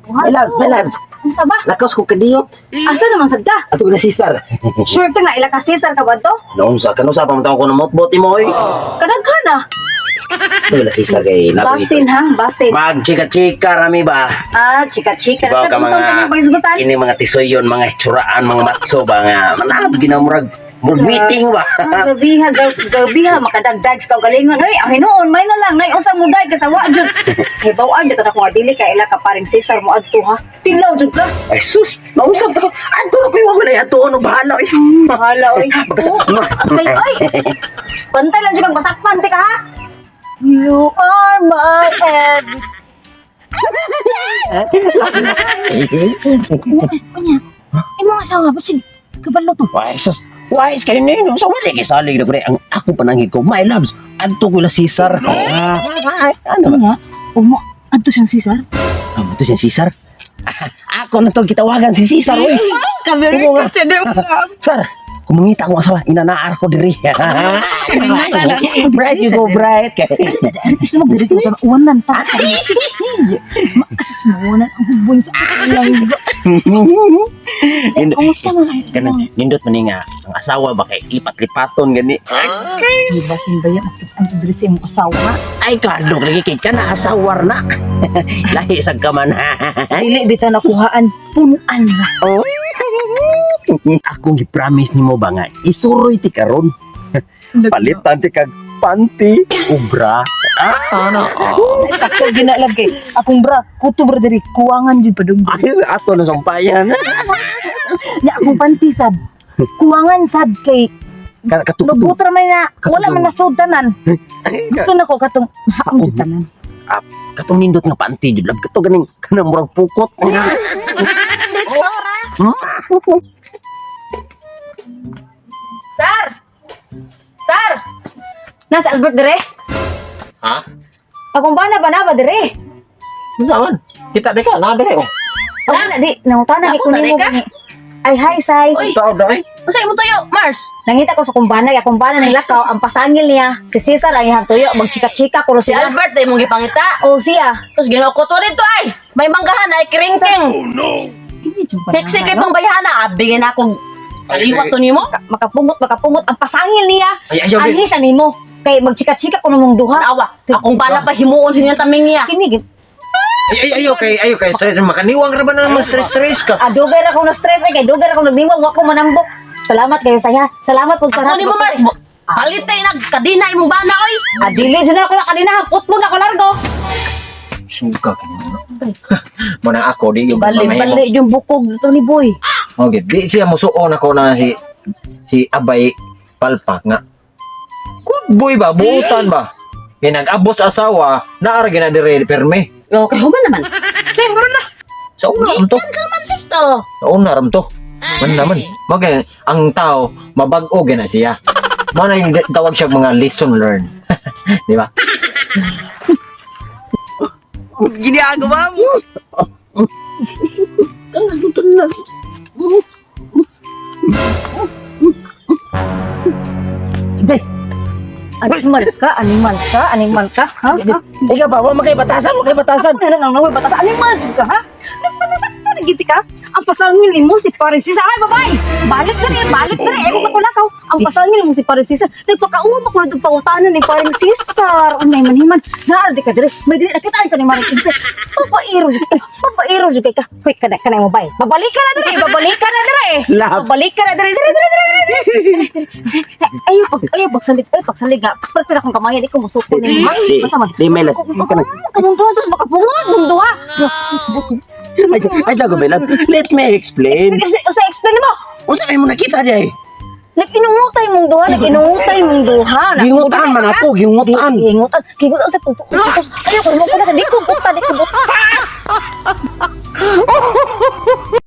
My loves, my loves. Ano sa ba? Lakas ko kadiyot. Asa naman sagda? Ato na Cesar. Sure ka nga ila ka Cesar ka ba to? Noong sa kanusa pa ko na motboti mo oy. Kadaghan na. Ato na Cesar kay Basin ha, basin. Mag chika-chika rami ba? Chika-chika. Diba Sa ka kung saan kanyang pagisgutan? ini mga tisoyon, mga tsuraan, mga matso ba nga manab ginamurag meeting ba? Gabiha, gabiha, makadagdag sa kagalingon. Hoy, ang hinuon, may na lang, nay usang muday ka sa wajud. Hey, bawaan, dito na kung adili ka, ila ka paring Cesar mo adto ha. Tinlaw jud ka. Ay sus, mausap ko. Adto na ko yung wala ato ano bahala oy. Bahala, oy. Okay, ay. Pantay lang siya kang basakpan, tika ha. You are my everything. Kunya, imong asawa, basig, kabalo to. Why sus? Why is kayo nino? Sa wala kay salig na ko ang ako panangin ko. My loves, adto ko la Cesar. Ano nga? Umo, adto siyang Cesar? Ito siya Cesar. Ako na to kitawagan si Cesar oy. Kabiri Oo nga. ka siya, Sir, kung mangita ko asawa, inanaar ko diri. Bright you go bright. Gusto mo diri ko sa uwanan ta. Asus mo uwanan ang hubon sa alang. Kumusta mo? Kanang nindot man nga ang asawa ba kay lipat-lipaton gani. Diba simbaya ang diri sa imong asawa? Ay kadlok lagi kay kana asawar na. Lahi sa kaman. Dili bitaw nakuhaan punuan na. Oy. Akong gi-promise nimo ba nga isuroy ti karon. Palitan ti kag panty ubra. Sana. Sakto ginalag kay akong bra, kuto bra diri kuwangan jud padung. Ay ato na sampayan. Nya akong panty sad. Kuwangan sad kay Katupad. lubutra may na wala man nasud tanan. Gusto na ko katong haam jud tanan. Katong nindot nga panty jud lab kato ganing kanang murag pukot. Sir! Sir! Nasa Albert dire? Ha? Akong bana ba na ba dire? Saan? Kita deka na dire oh. Wala na di, nangutana ni Ako, kunin mo tadeka? gani. Ay, hi, Sai. Uy. Tao dai. Usay mo tayo, Mars. Nangita ko sa kumbana ng lakaw, ang pasangil niya, si Cesar ang ihang tuyo, magchika-chika, kulo Si sila. Albert, ay mong gipangita. O siya. Tapos ginawa ko to dito ay. May manggahan ay kiringking. Sexy kay pang bayana. Abigin akong kaliwat to nimo. Makapungot, ang pasangil niya. Ay, ayaw, Anhi siya nimo. Kay magchika-chika ko namang duha. Awa, akong bala pa himuon hinyang taming niya. Kinigit. Ayo kay stress makaniwang ra ba na stress ka. Adugar ako na stress kay dugar ako nagniwang, wako manambok. Salamat kayo saya. Salamat po sa Ako nimo Mars. Palitay nagkadina imong bana oy. Adili dyan ako na kanina, putlo na ako largo. Suka ka mo. Mo na ako di yung Bali yung bukog dito ni Boy. Okay, di siya musuon ako na si Abay Palpak nga. Good boy ba, buutan ba? Kaya nag-abot sa asawa, naarag na dire perme. Okay, human naman. Kaya man na. Sa una ram to. Ito. Sa una ram to. Man naman. Magay ang tao mabag-o gina siya. Mo na yung tawag siya mga lesson learned. Di ba? Ginagawa mo. Animal ka, ha? Ikaw ba, wala kay batasan. Ano na lang naway batas? Animal ka, ha? Nagpanasakta na giti ka? Ang pasangil mo si Paris Cesar. Ay, babay! Balik na rin. Ewan na ko nakaw. Ang pasangil mo si Paris Cesar. Nagpakauwa ko na pautanan ni Paris Cesar. Unay man. Naardi ka dire. May dire nakitaan ka ni Paris Cesar. Papairo dyan ka. Hoy, kanay mo bay. Babalik ka na dire. Love. Babalik ka na dire. Ayaw, pagsalig nga. Pagpira kong kamayan, ikaw musuko na yung Di may lat. Kanong doon, makapungod mong duha. Ay, sago Belan. Let me explain. Explain mo. Unsa kay mo nakita diay? Nag-inungutay mong duha. Gingutan man ako, gingutan. Gingutan sa puto. Ayaw ko mo ko na. Di ko buta.